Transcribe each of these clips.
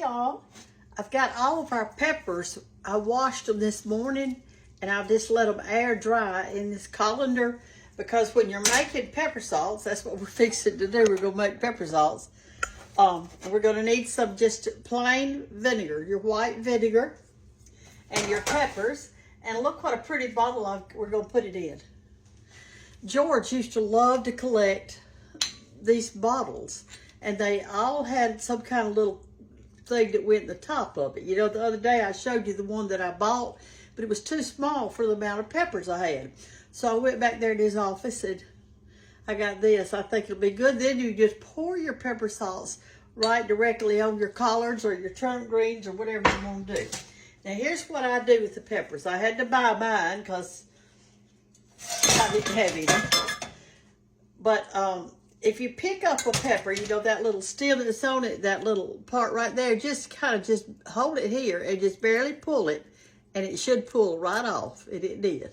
y'all, I've got all of our peppers. I washed them this morning and I'll just let them air dry in this colander, because when you're making pepper salts, that's what we're fixing to do. We're going to make pepper salts. And we're going to need some just plain vinegar, your white vinegar, and your peppers. And look what a pretty bottle we're going to put it in. George used to love to collect these bottles, and they all had some kind of little thing that went in the top of it. You know, the other day I showed you the one that I bought, but it was too small for the amount of peppers I had. So I went back there to his office and I got this. I think it'll be good. Then you just pour your pepper salts right directly on your collards or your turnip greens or whatever you want to do. Now here's what I do with the peppers. I had to buy mine because I didn't have any. But if you pick up a pepper, you know, that little stem that's on it, that little part right there, just kind of just hold it here and just barely pull it, and it should pull right off. And it did,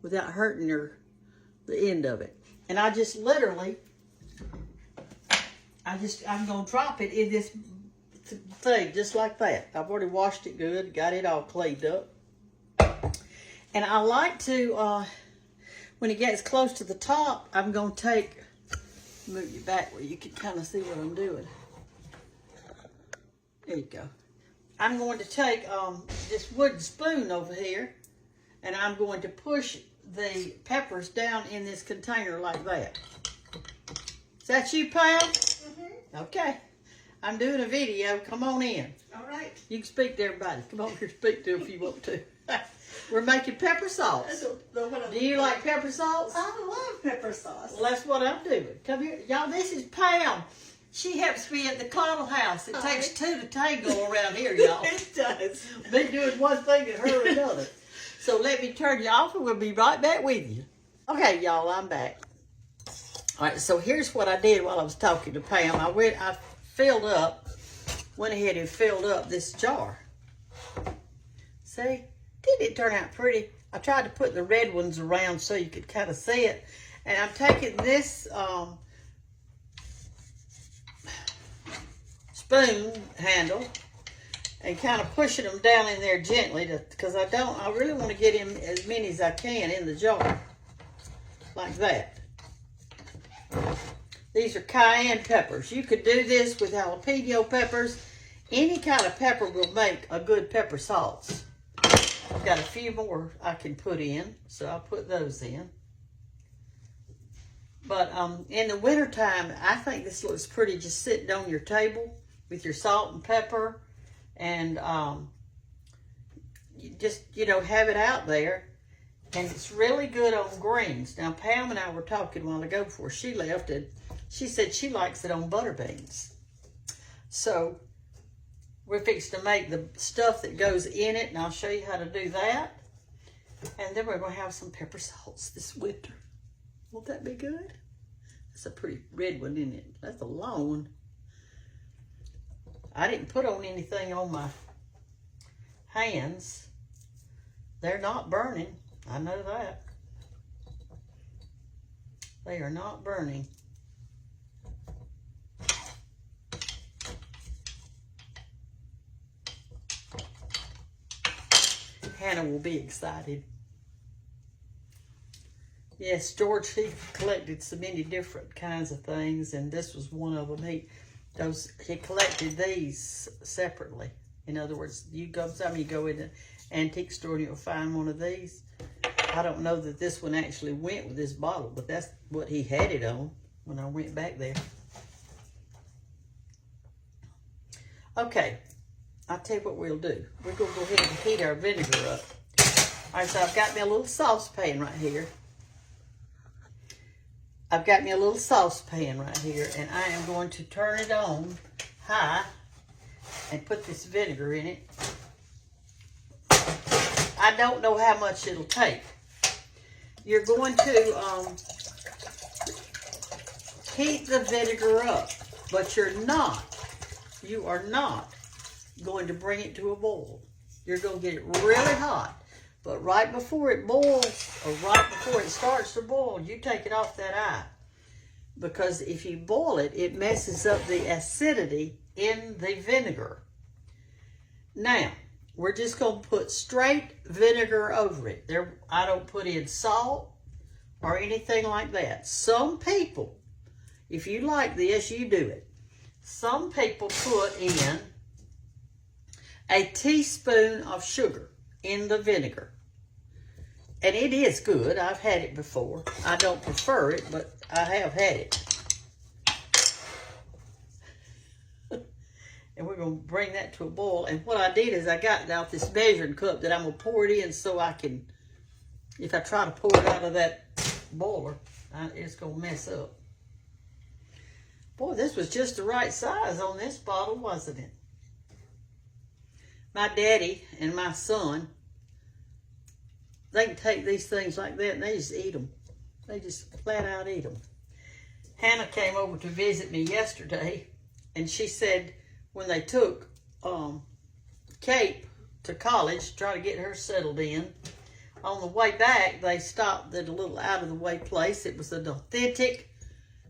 without hurting the end of it. And I just literally, I'm going to drop it in this thing just like that. I've already washed it good, got it all cleaned up. And I like to, when it gets close to the top, I'm going to move you back where you can kind of see what I'm doing. There you go. I'm going to take this wooden spoon over here, and I'm going to push the peppers down in this container like that. Is that you, Pam? Mm-hmm. Okay. I'm doing a video. Come on in. All right. You can speak to everybody. Come on here, speak to them if you want to. We're making pepper sauce. Do you like pepper sauce? I love pepper sauce. Well, that's what I'm doing. Come here. Y'all, this is Pam. She helps me at the Connell house. It takes two to tango around here, y'all. It does. Me doing one thing and her another. So let me turn you off and we'll be right back with you. Okay, y'all, I'm back. All right, so here's what I did while I was talking to Pam. I went ahead and filled up this jar. See? Didn't it turn out pretty? I tried to put the red ones around so you could kind of see it. And I'm taking this spoon handle and kind of pushing them down in there gently, because I really want to get in as many as I can in the jar, like that. These are cayenne peppers. You could do this with jalapeno peppers. Any kind of pepper will make a good pepper sauce. I've got a few more I can put in, so I'll put those in. But in the wintertime, I think this looks pretty just sitting on your table with your salt and pepper, and you just, you know, have it out there. And it's really good on greens. Now, Pam and I were talking a while ago before she left, and she said she likes it on butter beans. So we're fixing to make the stuff that goes in it, and I'll show you how to do that. And then we're going to have some pepper salts this winter. Won't that be good? That's a pretty red one, isn't it? That's a long one. I didn't put on anything on my hands. They're not burning. I know that. They are not burning. Hannah will be excited. Yes, George, he collected so many different kinds of things, and this was one of them. He collected these separately. In other words, you go in an antique store and you'll find one of these. I don't know that this one actually went with this bottle, but that's what he had it on when I went back there. Okay, I'll tell you what we'll do. We're going to go ahead and heat our vinegar up. All right, so I've got me a little saucepan right here. And I am going to turn it on high and put this vinegar in it. I don't know how much it'll take. You're going to heat the vinegar up, but you are not going to bring it to a boil. You're going to get it really hot, but right before it boils, or right before it starts to boil, you take it off that eye. Because if you boil it, it messes up the acidity in the vinegar. Now, we're just going to put straight vinegar over it. I don't put in salt or anything like that. Some people, if you like this, you do it. Some people put in a teaspoon of sugar in the vinegar. And it is good. I've had it before. I don't prefer it, but I have had it. And we're going to bring that to a boil. And what I did is I got out this measuring cup that I'm going to pour it in so I can, if I try to pour it out of that boiler, it's going to mess up. Boy, this was just the right size on this bottle, wasn't it? My daddy and my son, they can take these things like that and they just eat them. They just flat out eat them. Hannah came over to visit me yesterday, and she said when they took Kate to college to try to get her settled in, on the way back, they stopped at a little out-of-the-way place. It was an authentic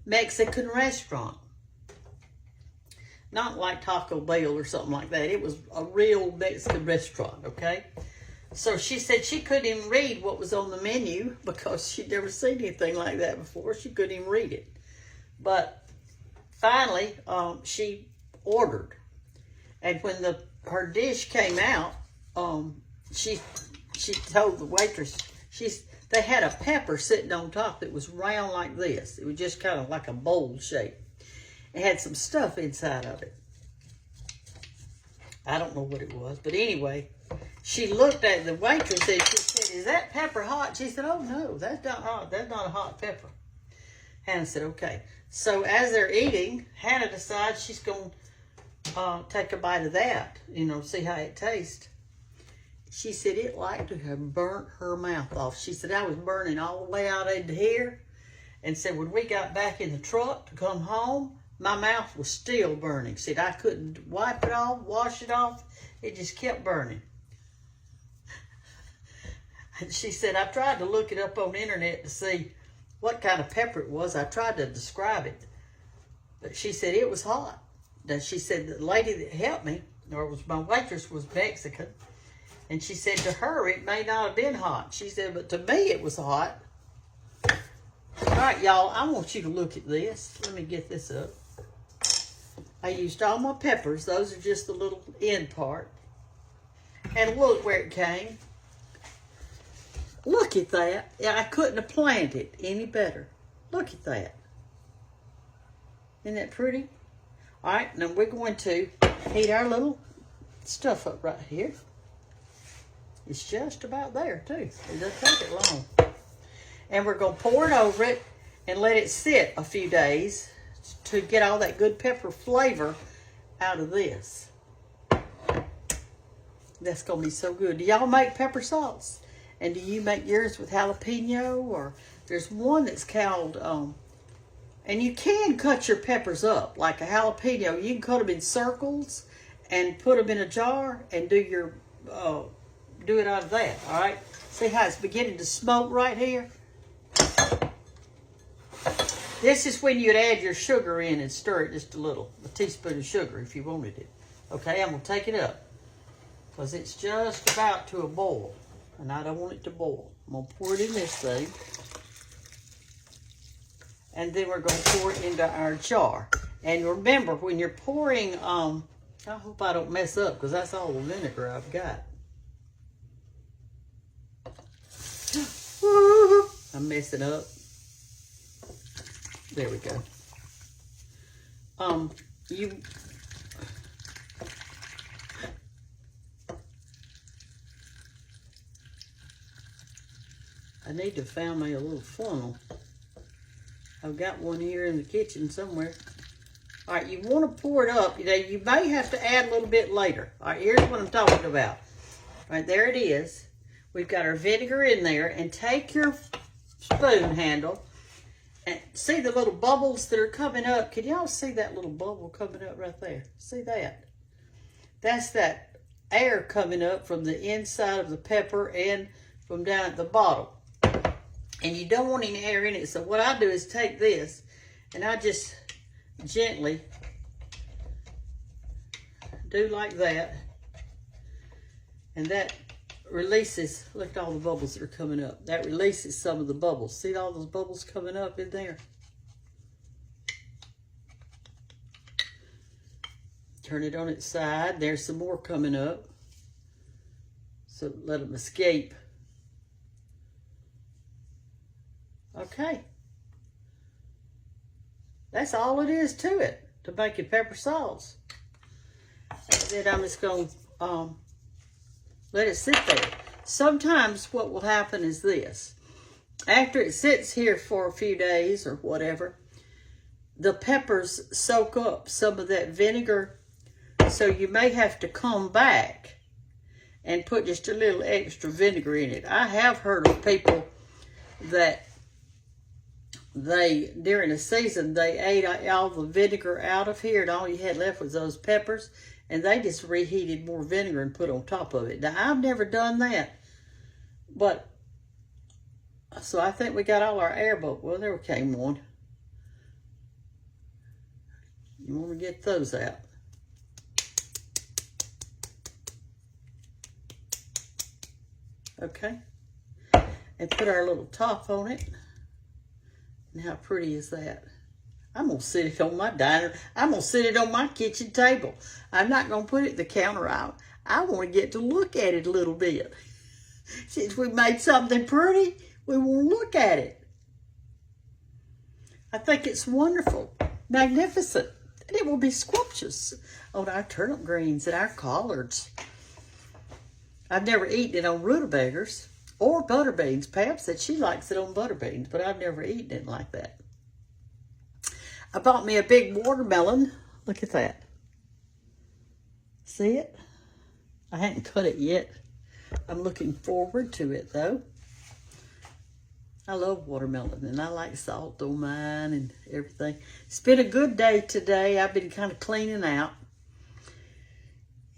Mexican restaurant. Not like Taco Bell or something like that. It was a real Mexican restaurant, okay? So she said she couldn't even read what was on the menu because she'd never seen anything like that before. She couldn't even read it. But finally, she ordered. And when her dish came out, she told the waitress, they had a pepper sitting on top that was round like this. It was just kind of like a bowl shape. It had some stuff inside of it. I don't know what it was, but anyway, she looked at the waitress and she said, "Is that pepper hot?" She said, "Oh no, that's not hot. That's not a hot pepper." Hannah said, "Okay." So as they're eating, Hannah decides she's going to take a bite of that, see how it tastes. She said it like to have burnt her mouth off. She said, "I was burning all the way out into here," and said when we got back in the truck to come home, my mouth was still burning. Said I couldn't wipe it off, wash it off. It just kept burning. And she said, I tried to look it up on the internet to see what kind of pepper it was. I tried to describe it. But she said it was hot. Then she said the lady that helped me, or was my waitress, was Mexican. And she said to her it may not have been hot. She said, but to me it was hot. All right, y'all, I want you to look at this. Let me get this up. I used all my peppers. Those are just the little end part. And look where it came. Look at that. Yeah, I couldn't have planned it any better. Look at that. Isn't that pretty? All right, now we're going to heat our little stuff up right here. It's just about there, too. It doesn't take it long. And we're going to pour it over it and let it sit a few days to get all that good pepper flavor out of this. That's going to be so good. Do y'all make pepper sauce? And do you make yours with jalapeno? Or there's one that's called, and you can cut your peppers up like a jalapeno. You can cut them in circles and put them in a jar and do it out of that, all right? See how it's beginning to smoke right here? This is when you'd add your sugar in and stir it just a teaspoon of sugar if you wanted it. Okay, I'm going to take it up because it's just about to a boil. And I don't want it to boil. I'm going to pour it in this thing. And then we're going to pour it into our jar. And remember, when you're pouring, I hope I don't mess up because that's all the vinegar I've got. I'm messing up. There we go. I need to find me a little funnel. I've got one here in the kitchen somewhere. All right, you want to pour it up. You may have to add a little bit later. All right, here's what I'm talking about. All right, there it is. We've got our vinegar in there. And take your spoon handle and see the little bubbles that are coming up. Can y'all see that little bubble coming up right there? See that? That's that air coming up from the inside of the pepper and from down at the bottom. And you don't want any air in it. So what I do is take this and I just gently do like that. And that releases, look at all the bubbles that are coming up. That releases some of the bubbles. See all those bubbles coming up in there? Turn it on its side. There's some more coming up. So let them escape. Okay. That's all it is to it, to making pepper sauce. And then I'm just going to let it sit there. Sometimes what will happen is this. After it sits here for a few days or whatever, the peppers soak up some of that vinegar. So you may have to come back and put just a little extra vinegar in it. I have heard of people that during the season, they ate all the vinegar out of here and all you had left was those peppers, and they just reheated more vinegar and put on top of it. Now, I've never done that, but, so I think we got all our air bubbles. Well, there came one. You want to get those out. Okay, and put our little top on it. And how pretty is that? I'm going to sit it on my diner. I'm going to sit it on my kitchen table. I'm not going to put it in the counter out. I want to get to look at it a little bit. Since we made something pretty, we want to look at it. I think it's wonderful, magnificent, and it will be scrumptious on our turnip greens and our collards. I've never eaten it on rutabagas or butter beans. Pam said she likes it on butter beans, but I've never eaten it like that. I bought me a big watermelon. Look at that. See it? I hadn't cut it yet. I'm looking forward to it, though. I love watermelon, and I like salt on mine and everything. It's been a good day today. I've been kind of cleaning out.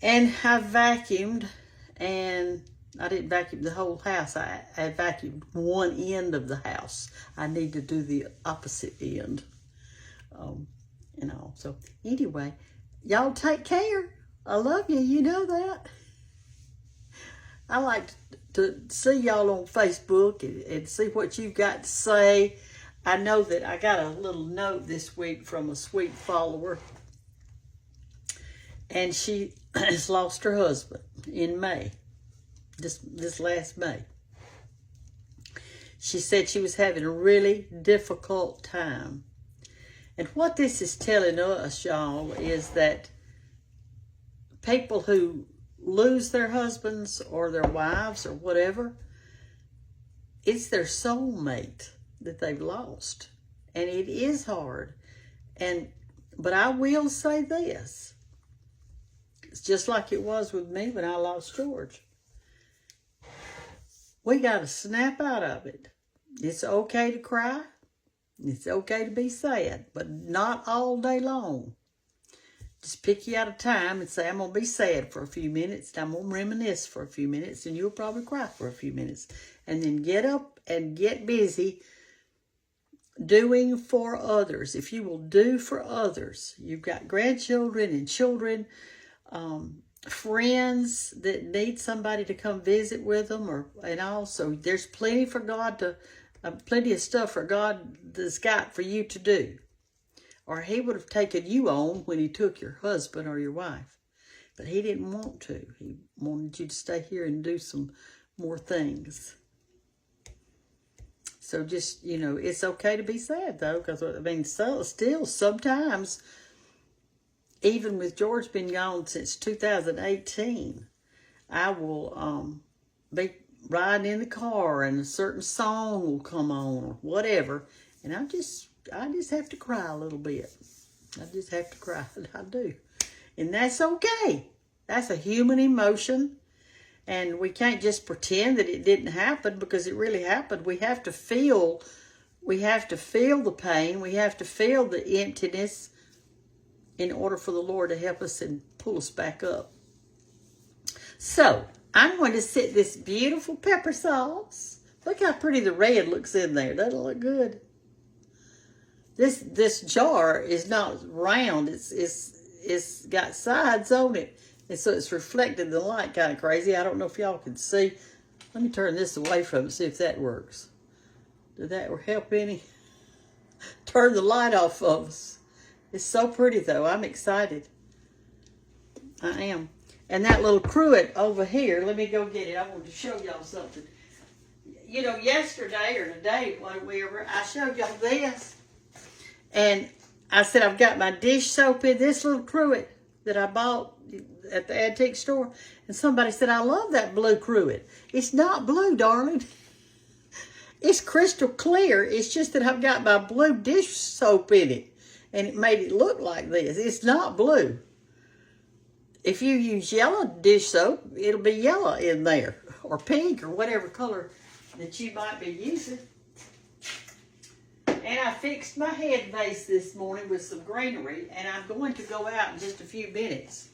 And I vacuumed, and I didn't vacuum the whole house. I vacuumed one end of the house. I need to do the opposite end. And all. So anyway, y'all take care. I love you. You know that. I like to see y'all on Facebook and see what you've got to say. I know that I got a little note this week from a sweet follower. And she has lost her husband in May. This last May. She said she was having a really difficult time. And what this is telling us, y'all, is that people who lose their husbands or their wives or whatever, it's their soulmate that they've lost. And it is hard. But I will say this. It's just like it was with me when I lost George. We got to snap out of it. It's okay to cry. It's okay to be sad, but not all day long. Just pick you out a time and say, I'm going to be sad for a few minutes, and I'm going to reminisce for a few minutes, and you'll probably cry for a few minutes. And then get up and get busy doing for others. If you will do for others, you've got grandchildren and children, friends that need somebody to come visit with them, and also there's plenty for God to, plenty of stuff for God that's got for you to do. Or he would have taken you on when he took your husband or your wife. But he didn't want to. He wanted you to stay here and do some more things. So just, it's okay to be sad, though. Because, still sometimes, even with George been gone since 2018, I will be riding in the car and a certain song will come on or whatever. And I just have to cry a little bit. I just have to cry. I do. And that's okay. That's a human emotion. And we can't just pretend that it didn't happen because it really happened. We have to feel the pain. We have to feel the emptiness in order for the Lord to help us and pull us back up. So, I'm going to sit this beautiful pepper sauce. Look how pretty the red looks in there. That'll look good. This jar is not round. It's got sides on it. And so it's reflecting the light kind of crazy. I don't know if y'all can see. Let me turn this away from it and see if that works. Did that help any? Turn the light off of us. It's so pretty though. I'm excited. I am. And that little cruet over here, let me go get it. I want to show y'all something. You know, yesterday or today, whatever, I showed y'all this. And I said, I've got my dish soap in this little cruet that I bought at the antique store. And somebody said, I love that blue cruet. It's not blue, darling. It's crystal clear. It's just that I've got my blue dish soap in it. And it made it look like this. It's not blue. If you use yellow dish soap, it'll be yellow in there. Or pink or whatever color that you might be using. And I fixed my head base this morning with some greenery. And I'm going to go out in just a few minutes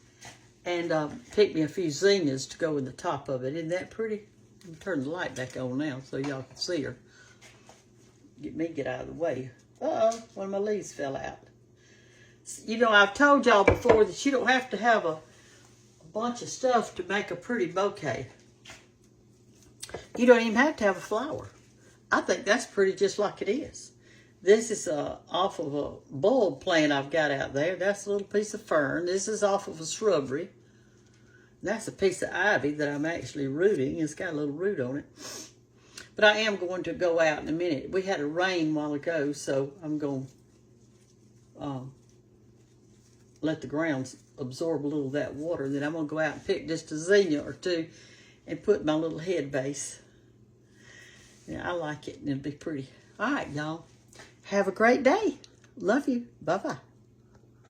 and pick me a few zinnias to go in the top of it. Isn't that pretty? Let me turn the light back on now so y'all can see her. Get out of the way. Uh-oh, one of my leaves fell out. You know, I've told y'all before that you don't have to have a bunch of stuff to make a pretty bouquet. You don't even have to have a flower. I think that's pretty just like it is. This is off of a bulb plant I've got out there. That's a little piece of fern. This is off of a shrubbery. That's a piece of ivy that I'm actually rooting. It's got a little root on it. But I am going to go out in a minute. We had a rain a while ago, so I'm going to let the ground absorb a little of that water. Then I'm going to go out and pick just a zinnia or two and put in my little head base. Yeah, I like it, and it'll be pretty. All right, y'all. Have a great day. Love you. Bye-bye.